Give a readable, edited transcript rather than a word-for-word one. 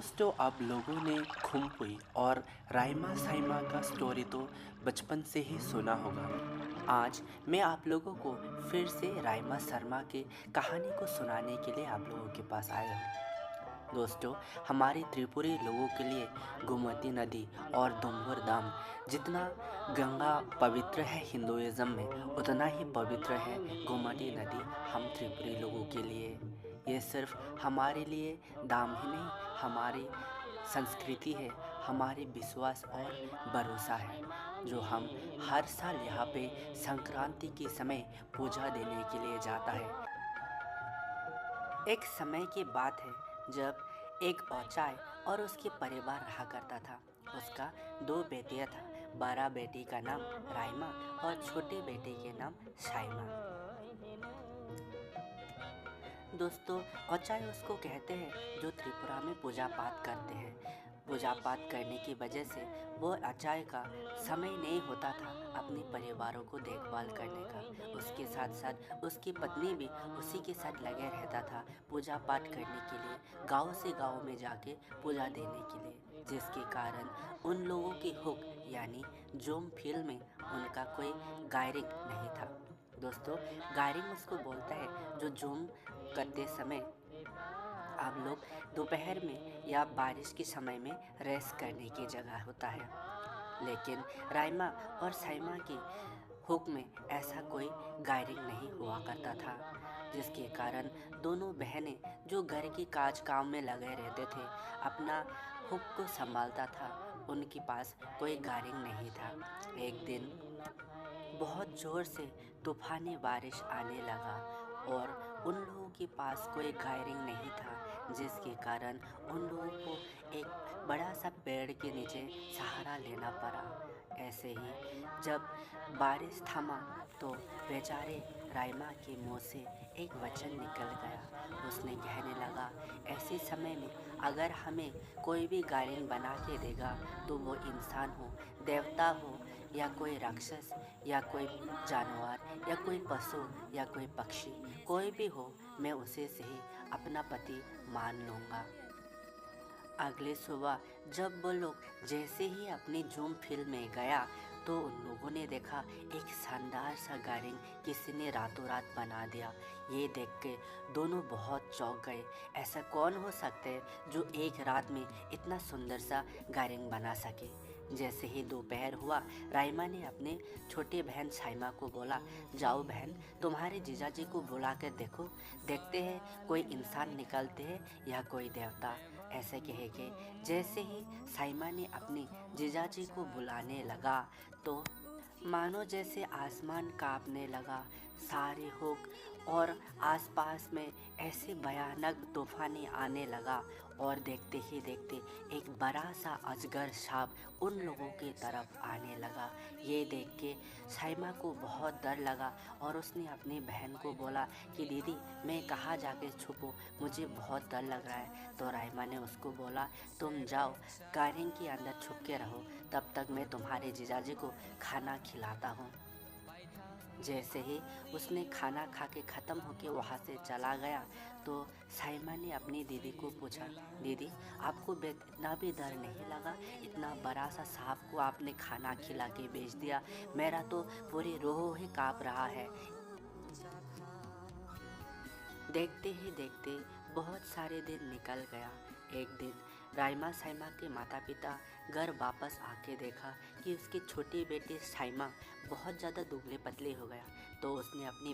दोस्तों, आप लोगों ने खुम्पुई और राइमा साइमा का स्टोरी तो बचपन से ही सुना होगा। आज मैं आप लोगों को फिर से राइमा शर्मा की कहानी को सुनाने के लिए आप लोगों के पास आया हूँ। दोस्तों, हमारे त्रिपुरी लोगों के लिए गोमती नदी और दोम्बर धाम जितना गंगा पवित्र है हिंदुइज्म में, उतना ही पवित्र है गोमती नदी हम त्रिपुरी लोगों के लिए। ये सिर्फ हमारे लिए धाम ही नहीं, हमारी संस्कृति है, हमारी विश्वास और भरोसा है, जो हम हर साल यहाँ पे संक्रांति के समय पूजा देने के लिए जाता है। एक समय की बात है जब एक औचाय और उसके परिवार रहा करता था। उसका दो बेटियां था। बड़ा बेटी का नाम राइमा और छोटे बेटे के नाम शाइमा। दोस्तों, औचाय उसको कहते हैं जो त्रिपुरा में पूजा पाठ करते हैं। पूजा पाठ करने की वजह से वो औचाय का समय नहीं होता था अपने परिवारों को देखभाल करने का। उसके साथ साथ उसकी पत्नी भी उसी के साथ लगे रहता था पूजा पाठ करने के लिए, गांव से गांव में जाके पूजा देने के लिए, जिसके कारण उन लोगों की हुक यानी जोम फील्ड में उनका कोई गायरिंग नहीं था। दोस्तों, गायरिंग उसको बोलता है जो जूम करते समय आप लोग दोपहर में या बारिश के समय में रेस्ट करने की जगह होता है। लेकिन राइमा और साइमा की हुक में ऐसा कोई गायरिंग नहीं हुआ करता था, जिसके कारण दोनों बहनें जो घर के काज काम में लगे रहते थे, अपना हुक को संभालता था, उनके पास कोई गायरिंग नहीं था। एक दिन बहुत ज़ोर से तूफानी बारिश आने लगा और उन लोगों के पास कोई गायरिंग नहीं था, जिसके कारण उन लोगों को एक बड़ा सा पेड़ के नीचे सहारा लेना पड़ा। ऐसे ही जब बारिश थमा तो बेचारे राइमा के मुंह से एक वचन निकल गया। उसने कहने लगा, ऐसे समय में अगर हमें कोई भी गायरिंग बना के देगा तो वो इंसान हो, देवता हो, या कोई राक्षस, या कोई जानवर, या कोई पशु, या कोई पक्षी, कोई भी हो, मैं उसे से ही अपना पति मान लूँगा। अगले सुबह जब वो लोग जैसे ही अपनी जूम फील्ड में गया तो उन लोगों ने देखा एक शानदार सा गायरिंग किसी ने रातों रात बना दिया। ये देख के दोनों बहुत चौंक गए। ऐसा कौन हो सकता है जो एक रात में इतना सुंदर सा गायरिंग बना सके। जैसे ही दोपहर हुआ, राइमा ने अपने छोटे बहन साइमा को बोला, जाओ बहन, तुम्हारे जीजाजी को बुला कर देखो, देखते हैं कोई इंसान निकलते हैं या कोई देवता। ऐसे कह के जैसे ही साइमा ने अपने जीजाजी को बुलाने लगा तो मानो जैसे आसमान कांपने लगा। सारे हुक और आसपास में ऐसे भयानक तूफानी आने लगा और देखते ही देखते एक बड़ा सा अजगर सांप उन लोगों की तरफ आने लगा। ये देख के साइमा को बहुत डर लगा और उसने अपनी बहन को बोला कि दीदी, मैं कहाँ जाके छुपूं, मुझे बहुत डर लग रहा है। तो राइमा ने उसको बोला, तुम जाओ गायरिंग के अंदर छुप के रहो, तब तक मैं तुम्हारे जीजाजी को खाना खिलाता हूँ। जैसे ही उसने खाना खा के ख़त्म होके वहाँ से चला गया तो साइमा ने अपनी दीदी को पूछा, दीदी, आपको इतना भी डर नहीं लगा? इतना बड़ा सा सांप को आपने खाना खिला के बेच दिया, मेरा तो पूरी रूह ही काँप रहा है। देखते ही देखते बहुत सारे दिन निकल गया। एक दिन राइमा साइमा के माता पिता घर वापस आके देखा कि उसके छोटे बेटे साइमा बहुत ज़्यादा दुबले पतले हो गया। तो उसने अपनी